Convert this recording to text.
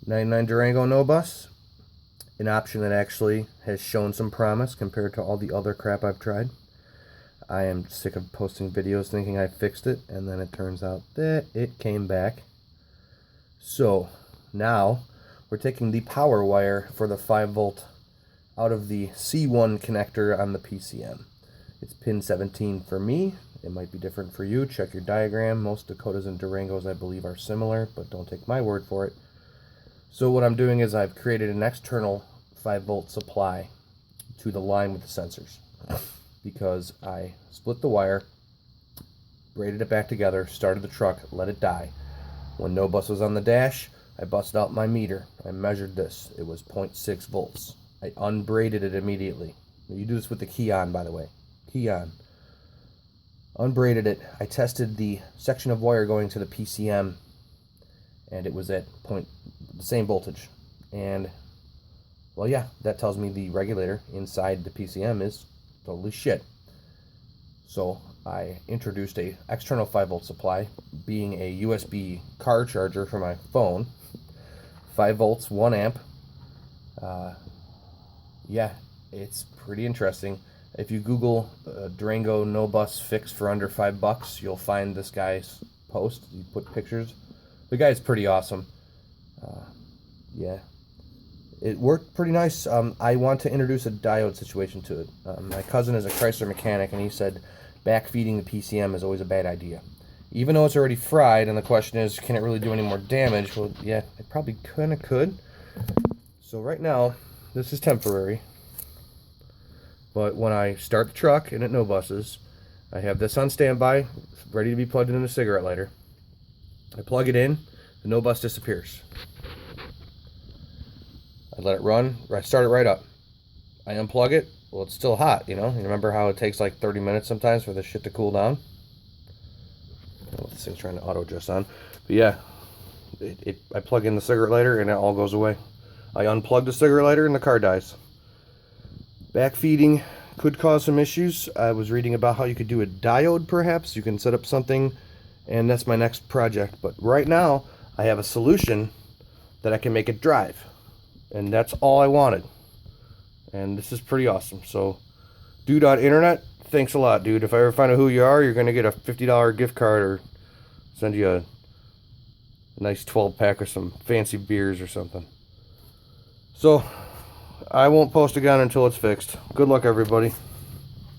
99 Durango no bus, an option that actually has shown some promise compared to all the other crap I've tried. I am sick of posting videos thinking I fixed it, and then it turns out that it came back. So now we're taking the power wire for the 5 volt out of the C1 connector on the PCM. It's pin 17 for me. It might be different for you. Check your diagram. Most Dakotas and Durangos, I believe, are similar, but don't take my word for it. So what I'm doing is I've created an external 5 volt supply to the line with the sensors, because I split the wire, braided it back together, started the truck, let it die. When no bus was on the dash, I busted out my meter. I measured this. It was 0.6 volts. I unbraided it immediately. You do this with the key on, by the way. Key on. Unbraided it. I tested the section of wire going to the PCM, and it was at the same voltage. And, well, yeah, that tells me the regulator inside the PCM is totally shit. So I introduced a external 5 volt supply, being a USB car charger for my phone. 5 volts, 1 amp. Yeah, it's pretty interesting. If you Google Durango no bus fix for under $5, you'll find this guy's post. You put pictures. The guy's pretty awesome. Yeah, it worked pretty nice. I want to introduce a diode situation to it. My cousin is a Chrysler mechanic, and he said backfeeding the PCM is always a bad idea. Even though it's already fried, and the question is, can it really do any more damage? Well, yeah, it probably kind of could. So right now, this is temporary. But when I start the truck and it no buses, I have this on standby, ready to be plugged into a cigarette lighter. I plug it in, the no bus disappears. I let it run, I start it right up. I unplug it, well, it's still hot, you know? You remember how it takes like 30 minutes sometimes for this shit to cool down? I don't know what this thing's trying to auto adjust on. But yeah, I plug in the cigarette lighter and it all goes away. I unplug the cigarette lighter and the car dies. Backfeeding could cause some issues. I was reading about how you could do a diode, perhaps. You can set up something, and that's my next project. But right now, I have a solution that I can make it drive. And that's all I wanted. And this is pretty awesome. So, dude.internet, thanks a lot, dude. If I ever find out who you are, you're going to get a $50 gift card or send you a nice 12-pack or some fancy beers or something. So, I won't post again until it's fixed. Good luck, everybody.